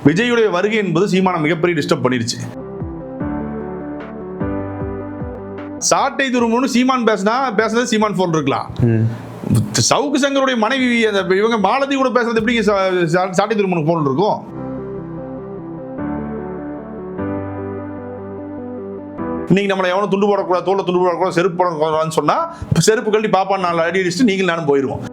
விஜயுடைய வருகை என்பது சீமான மிகப்பெரிய டிஸ்டர்ப் பண்ணிருச்சு. சாட்டை துருமுன்னு சீமான் பேசுனது சீமான் போன் இருக்கலாம். சவுக்கு சங்கருடைய மனைவி இவங்க மாலதி கூட பேசுறது எப்படி சாட்டை துருமுன்னு போன் இருக்கும்? நீங்க நம்மளை எவனும் துண்டு போடக்கூடாது, தோல்ல துண்டு போடக்கூடாது, செருப்பு போடக்கூடாதுன்னு சொன்னா செருப்பு கழட்டி பாப்பான் 4 அடி அடிச்சுட்டு நீங்களும் நானும் போயிருவோம்.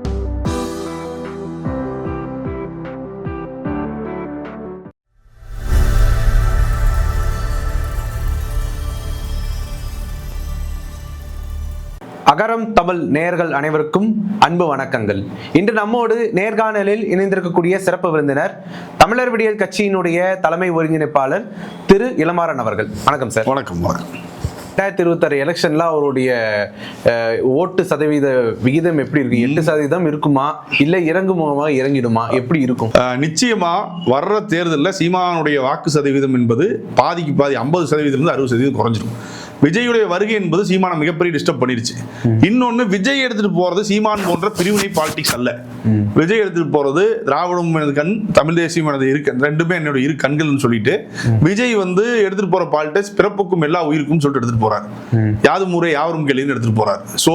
அகரம் தமிழ் நேயர்கள் அனைவருக்கும் அன்பு வணக்கங்கள். இன்று நம்மோடு நேர்காணலில் இணைந்திருக்கக்கூடிய சிறப்பு விருந்தினர் தமிழர் விடியல் கட்சியினுடைய தலைமை ஒருங்கிணைப்பாளர் திரு இளமாறன் அவர்கள். வணக்கம் சார். வணக்கம். 2026 எலெக்ஷன்ல அவருடைய ஓட்டு சதவீத விகிதம் எப்படி இருக்கு? 8% இருக்குமா, இல்ல இறங்கிடுமா, எப்படி இருக்கும்? நிச்சயமா வர்ற தேர்தலில் சீமானுடைய வாக்கு சதவீதம் என்பது பாதிக்கு பாதி 50% 60% குறைஞ்சிடும். விஜயுடைய வருகை என்பது சீமான மிகப்பெரிய டிஸ்டர்ப் பண்ணிருச்சு. இன்னொன்னு, விஜய் எடுத்துட்டு போறது சீமான் போன்ற பிரிவினை பாலிடிக்ஸ் அல்ல. விஜய் எடுத்துட்டு போறது திராவிடம் எனது கண், தமிழ் தேசியம் எனது இரு கண், ரெண்டுமே என்னோட இரு கண்கள்னு சொல்லிட்டு விஜய் எடுத்துட்டு போற பாலிடிக்ஸ் பிறப்புக்கும் எல்லா உயிருக்கும் சொல்லிட்டு எடுத்துட்டு போறாரு. யாதும் ஊரே யாவரும் கேள்வின்னு எடுத்துட்டு போறாரு. சோ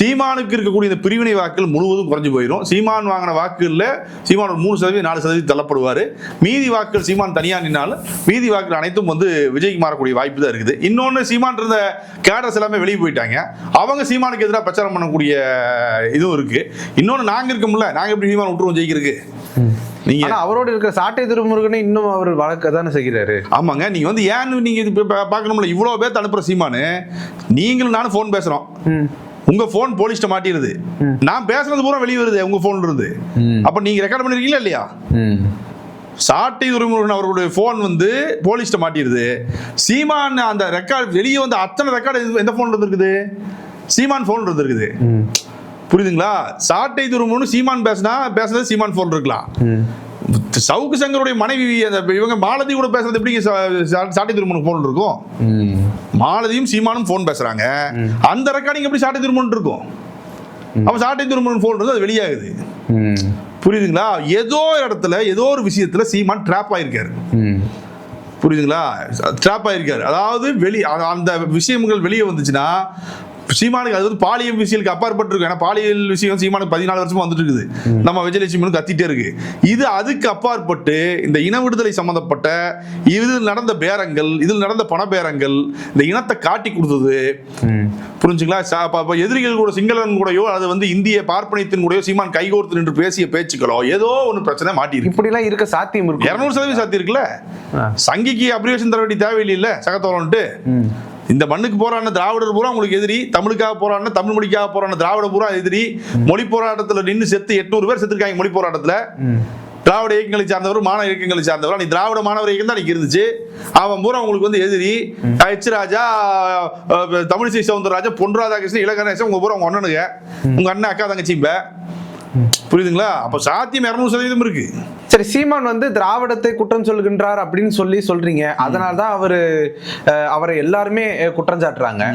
சீமானுக்கு இருக்கக்கூடிய இந்த பிரிவினை வாக்குகள் முழுவதும் குறைஞ்சு போயிடும். சீமான் வாங்கின வாக்குகள்ல சீமான் 3% 4% தள்ளப்படுவாரு. மீதி வாக்குகள் சீமான் தனியா நின்னாலும் மீதி வாக்குகள் அனைத்தும் விஜய்க்கு மாறக்கூடிய வாய்ப்பு தான் இருக்குது. இன்னொன்னு, சீமான் இருந்த கேடர்ஸ் எல்லாமே வெளியே போயிட்டாங்க. அவங்க சீமானுக்கு எதிராக பிரச்சாரம் பண்ணக்கூடிய இதுவும் இருக்கு. இன்னொன்னு, நாங்க இருக்கோம்ல, நாங்க எப்படி சீமான் விட்டுருவோம் ஜெயிக்கிறதுக்கு? நீங்க அவரோட இருக்கிற சாட்டை திருமுருகனை இன்னும் அவர் வழக்க தானே செய்கிறாரு. ஆமாங்க. நீங்க ஏன்னு நீங்க பாக்கணும்ல, இவ்வளவு பேர் அனுப்புற சீமானு, நீங்களும் நானும் போன் பேசுறோம், உங்க போன் போலீஸ்ட மாட்டிருது, நான் பேசுறது பூரா வெளியே வருது உங்க போன்ல இருந்து. அப்ப நீங்க ரெக்கார்ட் பண்ணிருக்கீங்களா இல்லையா? சாட்டை துரைமுருகன் அவர்களுடைய போன் போலீஸ்ட மாட்டிருது. சீமான் அந்த ரெக்கார்ட் வெளியே அத்தனை ரெக்கார்டு எந்த போன்ல இருக்குது? சீமான் போன்ல இருக்குது. புரியுதுங்களா? சாட்டை துரைமுருகன் சீமான் பேசுனது சீமான் போன் இருக்கலாம். சவுக்கு சங்கருடைய மனைவி இவங்க மாலதி கூட பேசுறது எப்படி சாட்டை துரைமுருகன் போன் இருக்கும்? மாலதியும் சீமானும் போன் பேசுறாங்க. அந்த ரெக்கார்டிங் எப்படி சாட்டை துரைமுருகன் இருக்கும்? அப்ப சாட்டை துரைமுருகன் போன் அது வெளியாகுது. புரியுதுங்களா? ஏதோ இடத்துல ஏதோ ஒரு விஷயத்துல சீமான் டிராப் ஆயிருக்காரு. புரியுதுங்களா? டிராப் ஆயிருக்காரு. அதாவது அந்த விஷயங்கள் வெளியே வந்துச்சுன்னா சீமானுக்கு அது பாலியல் விஷயத்துக்கு அப்பாற்பட்டு இருக்கு. ஏன்னா பாலியல் விஷயம் சீமானுக்கு 14 வருஷமா வந்துட்டு இருக்குது. நம்ம விஜயலட்சுமி கத்திட்டே இருக்கு. இது அதுக்கு அப்பாற்பட்டு இந்த இன விடுதலை சம்பந்தப்பட்ட இதில் நடந்த பேரங்கள், இதில் நடந்த பண பேரங்கள், இந்த இனத்தை காட்டி கொடுத்தது. புரிஞ்சுங்களா? எதிரிகள் கூட, சிங்களன் கூடயோ அது இந்திய பார்ப்பனியத்தின் கூடயோ சீமான் கைகோர்த்து நின்று பேசிய பேச்சுக்களோ ஏதோ ஒன்று பிரச்சனை மாட்டிருக்கு. இப்படி எல்லாம் இருக்க சாத்தியம் இருக்கு. 200% சாத்தியம் இருக்குல்ல. சங்கிக்கு அப்ரிவேஷன் தர வேண்டிய தேவையில்லை சகத்தோலன்ட்டு. இந்த மண்ணுக்கு போராடின திராவிடர் பூரா உங்களுக்கு எதிரி, தமிழுக்காக போராடின, தமிழ் மொழிக்காக போராடின திராவிட பூரா எதிரி. மொழி போராட்டத்தில் நின்று செத்து 800 பேர் செத்துருக்காங்க. மொழி போராட்டத்தில் திராவிட இயக்கங்களை சார்ந்தவர், மாணவ இயக்கங்களை சார்ந்தவர். நீ திராவிட மாணவர் இயக்கம் தான் இருந்துச்சு. அவன் பூரா உங்களுக்கு எதிரி. எச் ராஜா, தமிழிசை சவுந்தரராஜா, பொன் ராதாகிருஷ்ணன், இளகணேசன், உங்க பூரா உங்க அண்ணனுங்க, உங்க அண்ணன் அக்கா தங்கச்சிம்ப. புரியுதுங்களா? அப்ப சாத்தியம் 200% இருக்கு. சரி, சீமான் திராவிடத்தை குற்றம் சொல்கின்றார் அப்படின்னு சொல்றீங்க. அதனால்தான் அவரை எல்லாருமே குற்றம் சாட்டுறாங்க.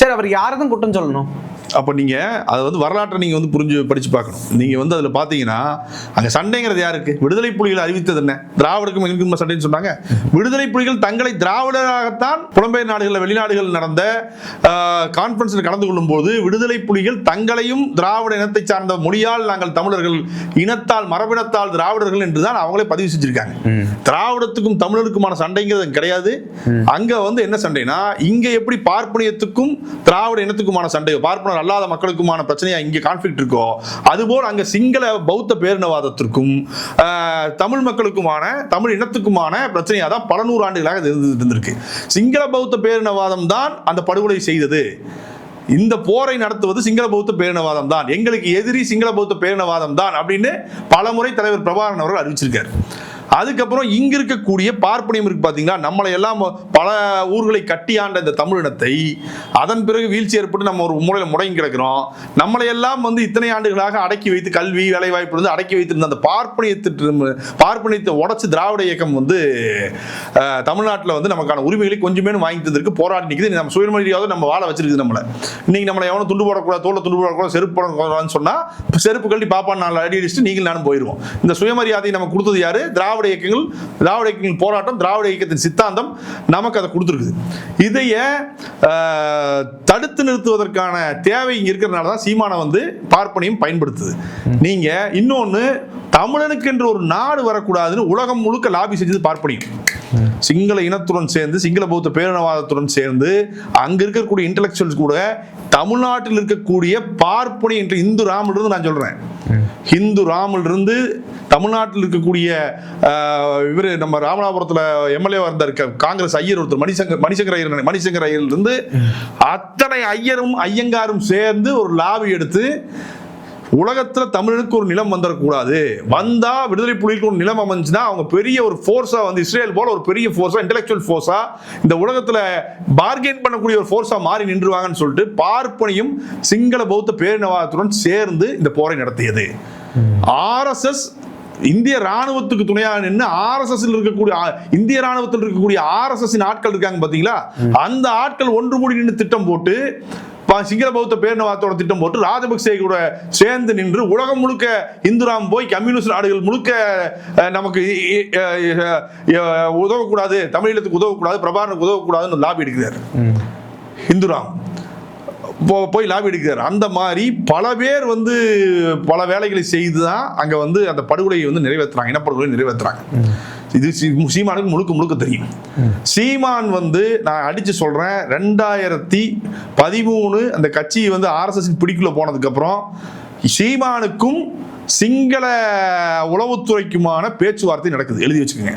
சரி, அவர் யாரதும் குற்றம் சொல்லணும்? அப்ப நீங்க அதை வரலாற்றை நீங்க புரிஞ்சு படிச்சு பார்க்கணும். நீங்க அதுல பாத்தீங்கன்னா அங்க சண்டைங்கிறது யாருக்கு? விடுதலை புலிகள் அறிவித்தது என்ன? திராவிடக்கும் எங்களுக்கும் சண்டைன்னு சொன்னாங்க. விடுதலை புலிகள் தங்களை திராவிடராகத்தான் புலம்பெயர் நாடுகளில், வெளிநாடுகள் நடந்த கான்பரன்ஸில் கலந்து கொள்ளும் போது விடுதலை புலிகள் தங்களையும் திராவிட இனத்தை சார்ந்த மொழியால் நாங்கள் தமிழர்கள், இனத்தால் மரபினத்தால் திராவிடர்கள் என்றுதான் அவங்களே பதிவு செஞ்சிருக்காங்க. திராவிடத்துக்கும் தமிழருக்குமான சண்டைங்கிறது கிடையாது. அங்க என்ன சண்டைனா, இங்க எப்படி பார்ப்பனியத்துக்கும் திராவிட இனத்துக்குமான சண்டை, பார்ப்பனர் அல்லாத மக்களுக்குமான பிரச்சனையா இங்க கான்ஃபிளிக்ட் இருக்கோ, அதுபோல் அங்க சிங்கள பௌத்த பேரினவாதத்திற்கும் தமிழ் மக்களுக்குமான, தமிழ் இனத்துக்குமான பிரச்சனையா தான் பல நூறு ஆண்டுகளாக இருந்திருக்கு. சிங்கள பௌத்த பேரினவாதம் தான் அந்த படுகொலை செய்தது. இந்த போரை நடத்துவது சிங்கள பௌத்த பேரினவாதம் தான், எங்களுக்கு எதிரி சிங்கள பௌத்த பேரினவாதம் தான் அப்படின்னு பலமுறை தலைவர் பிரபாகரன் அவர்கள் அறிவிச்சிருக்காரு. அதுக்கப்புறம் இங்க இருக்கக்கூடிய பார்ப்பனியம் இருக்கு பாத்தீங்களா, நம்மளை எல்லாம் பல ஊர்களை கட்டியாண்ட இந்த தமிழினத்தை அதன் பிறகு வீழ்ச்சி ஏற்பட்டு நம்ம ஒரு மூலையில முடங்கி கிடக்கிறோம். நம்மளை எல்லாம் இத்தனை ஆண்டுகளாக அடக்கி வைத்து, கல்வி வேலை வாய்ப்பு அடக்கி வைத்திருந்த அந்த பார்ப்பனியத்தை உடைச்சு திராவிட இயக்கம் தமிழ்நாட்டில் நமக்கான உரிமைகளை கொஞ்சமே வாங்கி தந்திருக்கு, போராடி நிற்குது. நம்ம சுயமரியாதை நம்ம வாழ வச்சிருக்குது. இன்னைக்கு நம்மளை எவனும் துண்டு போடக்கூடாது, தோல்ல துண்டு போடக்கூடாது, செருப்பு போடக்கூடாதுன்னு சொன்னா செருப்பு கழட்டி பாப்பான் 4 அடி அடிச்சுட்டு நீங்களும் நானும் போயிருவோம். இந்த சுயமரியாதையை நம்ம கொடுத்தது யாரு? திராவிட திராவிட இயக்கங்கள் போராட்டம், திராவிட இயக்கத்தின் சித்தாந்தம் நமக்கு அதை கொடுத்துருக்குது. இதைய தடுத்து நிறுத்துவதற்கான தேவை இங்க இருக்கிறதுனால தான் சீமானை வந்து பார்ப்பனியம் பயன்படுத்துது. நீங்க இன்னொன்னு, தமிழனுக்கு என்று ஒரு நாடு வரக்கூடாதுன்னு உலகம் முழுக்க லாபி செஞ்சது பார்ப்பனியம். சிங்கள இனத்துடன் சேர்ந்து, சிங்கள பௌத்த பேரினவாதத்துடன் சேர்ந்து, அங்க இருக்கக்கூடிய இன்டெலெக்சுவல்ஸ் கூட தமிழ்நாட்டில் இருக்கக்கூடிய பார்ப்பனி என்று இந்து ராமில் இருந்து நான் சொல்றேன், ஹிந்து ராமில் இருந்து தமிழ்நாட்டில் இருக்கக்கூடிய இவர் நம்ம ராமநாதபுரத்துல எம்எல்ஏ இருந்தார் காங்கிரஸ் ஐயர் ஒருத்தர், மணிசங்கர் ஐயர் இருந்து அத்தனை ஐயரும் ஐயங்காரும் சேர்ந்து ஒரு லாபி எடுத்து உலகத்துல தமிழனுக்கு ஒரு நிலம் வந்துடக்கூடாது, வந்தா விடுதலை புலிகளுக்கு ஒரு நிலம் அமைஞ்சுன்னா அவங்க பெரிய ஒரு ஃபோர்ஸா வந்து இஸ்ரேல் போல ஒரு பெரிய ஃபோர்ஸா, இன்டெலெக்சுவல் ஃபோர்ஸா, இந்த உலகத்துல பார்கெயின் பண்ணக்கூடிய ஒரு ஃபோர்ஸா மாறி நின்றுவாங்கன்னு சொல்லிட்டு பார்ப்பனியும் சிங்கள பௌத்த பேரினவாதத்துடன் சேர்ந்து இந்த போரை நடத்தியது. RSS இந்திய ராணுவத்துக்கு துணையாக நின்று RSS இருக்கக்கூடிய இந்திய ராணுவத்தில் இருக்கக்கூடிய RSS ஆட்கள் இருக்காங்க பாத்தீங்களா, அந்த ஆட்கள் ஒன்று கூடி நின்று திட்டம் போட்டு சிங்கள பௌத்த பேரினவாதத்தோட திட்டம் போட்டு ராஜபக்சே கூட சேர்ந்து நின்று உலகம் முழுக்க இந்துராம் போய் கம்யூனிஸ்ட் நாடுகள் முழுக்க நமக்கு உதவக்கூடாது, தமிழீழத்துக்கு உதவக்கூடாது, பிரபாகரனுக்கு உதவக்கூடாதுன்னு லாபி எடுக்கிறார். இந்துராம் போய் லாபி எடுக்கிறார். அந்த மாதிரி பல பேர் வந்து பல வேலைகளை செய்து தான் அங்க வந்து அந்த படுகொலையை வந்து நிறைவேற்றுறாங்க, இனப்படுகொலை நிறைவேற்றுறாங்க. இது சீமானுக்கு முழுக்க தெரியும். சீமான் வந்து நான் அடிச்சு சொல்றேன், 2013 அந்த கட்சி வந்து RSS பிடிக்குள்ள போனதுக்கு அப்புறம் சீமானுக்கும் சிங்கள உளவுத்துறைக்குமான பேச்சுவார்த்தை நடக்குது. எழுதி வச்சுக்கோங்க.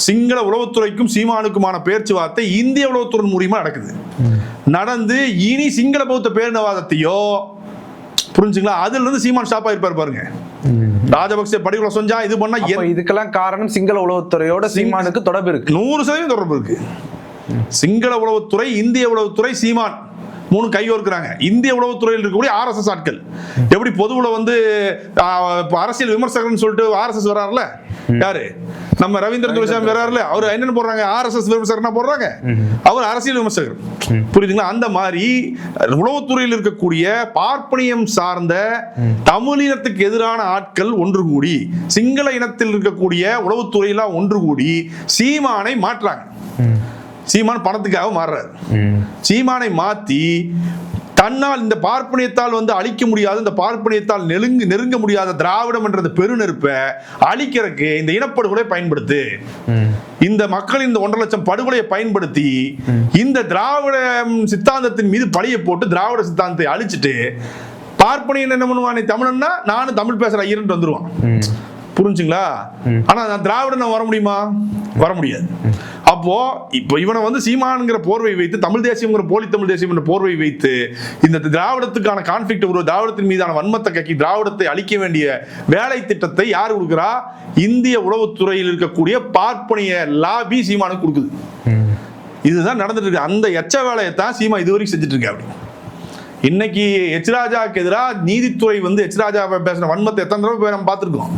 சிங்கள உளவுத்துறைக்கும் சீமானுக்குமான பேச்சுவார்த்தை இந்திய உளவுத்துறை மூலியமா நடக்குது. நடந்து இனி சிங்கள பௌத்த பேரினவாதத்தையோ, புரிஞ்சுங்களா, அதுல இருந்து சீமான் ஸ்டாப் ஆயிருப்பாரு பாருங்க. ராஜபக்சே படுகொலை செஞ்சா இது பண்ணா, இதுக்கெல்லாம் காரணம் சிங்கள உளவுத்துறையோட சீமானுக்கு தொடர்பு இருக்கு, 100% தொடர்பு இருக்கு. சிங்கள உளவுத்துறை, இந்திய உளவுத்துறை, சீமான் 3 கையோர்க்கிறாங்க. இந்திய உளவுத்துறையில் இருக்கக்கூடிய RSS ஆட்கள் எப்படி பொதுவுல வந்து அரசியல் விமர்சகர்னு சொல்லிட்டு RSS வராருல, யாரு நம்ம ரவீந்திர துரைசாமி வராருல, அவர் என்னன்னு போடுறாங்க, RSS விமர்சகர்னா போடுறாங்க, அவர் அரசியல் விமர்சகர். புரியுதுங்களா? அந்த மாதிரி உளவுத்துறையில் இருக்கக்கூடிய பார்ப்பனியம் சார்ந்த தமிழினத்துக்கு எதிரான ஆட்கள் ஒன்று கூடி, சிங்கள இனத்தில் இருக்கக்கூடிய உளவுத்துறையெல்லாம் ஒன்று கூடி சீமானை மாற்றாங்க. சீமான் பணத்துக்காக மாறுறாரு. சீமானை மாத்தி தன்னால் இந்த பார்ப்பனியத்தால் வந்து அழிக்க முடியாத, இந்த பார்ப்பனியத்தால் நெருங்க முடியாத திராவிடம் என்ற பெருநெருப்பை அழிக்கிறதுக்கு இந்த இனப்படுகொலை பயன்படுத்து, இந்த மக்களின் இந்த 1.5 லட்சம் படுகொலையை பயன்படுத்தி இந்த திராவிட சித்தாந்தத்தின் மீது பழியை போட்டு திராவிட சித்தாந்தத்தை அழிச்சிட்டு பார்ப்பனியன் என்ன பண்ணுவான், தமிழன்னா நானும் தமிழ் பேசுற ஐயர்ன்ட்டு வந்துருவான். புரிஞ்சுங்களா? ஆனா நான் திராவிடன் வர முடியுமா? வர முடியாது. அப்போ இப்போ இவனை வந்து சீமான்ங்கிற போர்வை வைத்து, தமிழ் தேசியம்ங்கிற போலி தமிழ் தேசியம் என்ற போர்வை வைத்து இந்த திராவிடத்துக்கான கான்ஃபிளிக்ட், ஒரு திராவிடத்தின் மீதான வன்மத்தை கக்கி திராவிடத்தை அழிக்க வேண்டிய வேலை திட்டத்தை யார் கொடுக்குறா? இந்திய உளவுத்துறையில் இருக்கக்கூடிய பார்ப்பனிய லாபி சீமானுக்கு கொடுக்குது. இதுதான் நடந்துட்டு இருக்கு. அந்த எச்ச வேலையை தான் சீமா இதுவரைக்கும் செஞ்சுட்டு இருக்கா. அப்படி இன்னைக்கு எச் ராஜாவுக்கு எதிராக நீதித்துறை வந்து எச் ராஜா பேசின வன்மத்தை எத்தனை தடவை நம்ம பார்த்துருக்கோம்,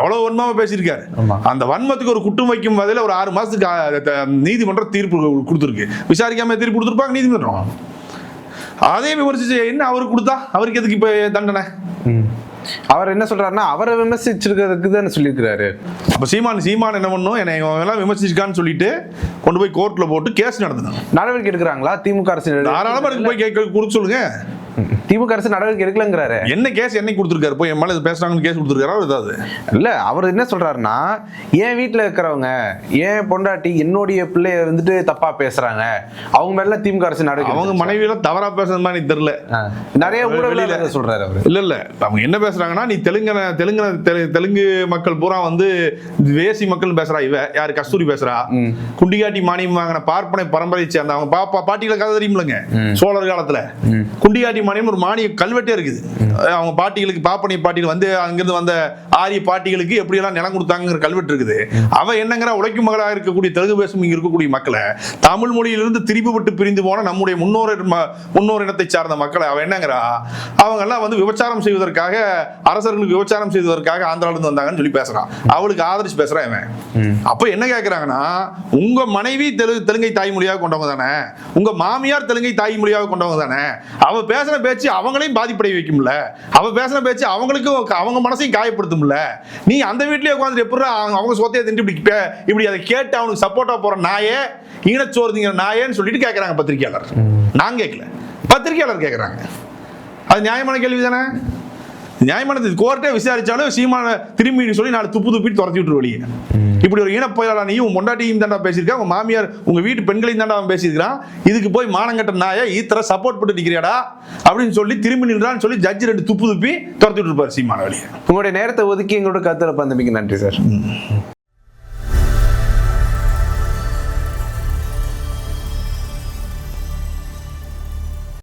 எவ்வளவு வன்மமா பேசியிருக்காரு. அந்த வன்மத்துக்கு ஒரு குற்றம் வைக்கும் வகையில் ஒரு 6 மாசத்துக்கு நீதிமன்றம் தீர்ப்பு கொடுத்துருக்கு. விசாரிக்காம தீர்ப்பு கொடுத்துருப்பாங்க நீதிமன்றம். அதே விமர்சிச்சு என்ன அவருக்கு கொடுத்தா, அவருக்கு எதுக்கு இப்ப தண்டனை? அவர் என்ன சொல்றாருன்னா, அவரை விமர்சிச்சிருக்கிறதுக்கு தான் சொல்லியிருக்கிறாரு. அப்ப சீமான் என்ன பண்ணும், என்னை எல்லாம் விமர்சிச்சிருக்கான்னு சொல்லிட்டு கொண்டு போய் கோர்ட்ல போட்டு கேஸ் நடத்தணும். நடவடிக்கை எடுக்கிறாங்களா திமுக அரசு? தாராளமா போய் கொடுக்க சொல்லுங்க. திமுக அரசு நடவடிக்கை எடுக்கலங்கிறாரு. என்ன கேஸ் என்னைக்கு கொடுத்துருக்காரு? போய் எம்எல்ஏ பேசுறாங்கன்னு கேஸ் கொடுத்துருக்காரு. ஏதாவது இல்ல, அவர் என்ன சொல்றாருன்னா, என் வீட்டுல இருக்கிறவங்க, என் பொண்டாட்டி, என்னுடைய பிள்ளைய வந்துட்டு தப்பா பேசுறாங்க, அவங்க மேல திமுக அரசு நடவடிக்கை, அவங்க மனைவியில தவறா பேசுறது மாதிரி தெரியல. நிறைய ஊடகங்கள சொல்றாரு அவர். இல்ல அவங்க என்ன பேசுறாங்கன்னா, நீ தெலுங்கு மக்கள் பூரா வந்து வேசி மக்கள் பேசுறா, இவ யாரு கஸ்தூரி பேசுறா, குண்டிகாட்டி மானியம் வாங்கின பார்ப்பனை பரம்பரை சேர்ந்த அவங்க பாட்டிகளை கதை தெரியுமில்லங்க, சோழர் காலத்துல குண்டிகாட்டி மானியம் ஒரு மானிய கல்வெட்டே இருக்குது. அவங்க பாட்டிகளுக்கு, பாப்பனை பாட்டிகள் வந்து அங்கிருந்து வந்த ஆரிய பாட்டிகளுக்கு எப்படி எல்லாம் நிலம் கொடுத்தாங்கிற கல்வெட்டு இருக்குது. அவ என்னங்கிற உழைக்கும் மகளாக இருக்கக்கூடிய தெலுங்கு பேசும் இங்க இருக்கக்கூடிய மக்களை, தமிழ் மொழியிலிருந்து திருப்பி விட்டு பிரிந்து போன நம்முடைய முன்னோர் இனத்தை சார்ந்த மக்களை அவ என்னங்கிறா, அவங்க எல்லாம் வந்து விபச்சாரம் செய்வதற்காக, அரசர்களுக்கு விபச்சாரம் செய்வதற்காக ஆந்திரால இருந்து வந்தாங்கன்னு சொல்லி பேசுறான். அவளுக்கு ஆதரிச்சு பேசுறான் இவன். அப்ப என்ன கேட்கிறாங்கன்னா, உங்க மனைவி தெலுங்கை தாய்மொழியாக கொண்டவங்க தானே, உங்க மாமியார் தெலுங்கை தாய்மொழியாக கொண்டவங்க தானே, அவ பேசுற பேச்சு அவங்களையும் பாதிப்படைய வைக்கும்ல. அவ பேசின பேச்சு அவங்களுக்கும் அவங்க மனசையும் காயப்படுத்தும்ல. நீ அந்த வீட்லயே உட்காந்து எப்படி அவங்க சொத்தையை திண்டு இப்படி அதை கேட்டு அவனுக்கு சப்போர்ட்டா போற நாயே, ஈனச்சோறுதிங்கிற நாயேன்னு சொல்லிட்டு கேட்கறாங்க பத்திரிகையாளர். நான் கேட்கல, பத்திரிகையாளர் கேட்கறாங்க. அது நியாயமான கேள்வி தானே? நியாயமானது. கோர்ட்டே விசாரிச்சாலும் சீமான திரும்பி சொல்லி நாலு துப்பிட்டு துரத்தி விட்டுரு வெளியே. இப்படி ஒரு ஈனப்பயலாளா நீ உன் பொண்டாட்டியும் தாண்டா பேசியிருக்கா, உங்க மாமியார் உங்க வீட்டு பெண்களையும் தாண்டா அவன் பேசியிருக்கான். இதுக்கு போய் மானங்கட்ட நாயை ஈத்தர சப்போர்ட் பண்ணி நிற்கிறியாடா அப்படின்னு சொல்லி திரும்பி நின்றான்னு சொல்லி ஜட்ஜி 2 துப்பி துரத்தி விட்டுருப்பாரு சீமான வெளியே. உங்களுடைய நேரத்தை ஒதுக்கி எங்களோட கருத்துல பந்தமிக்கு நன்றி சார்.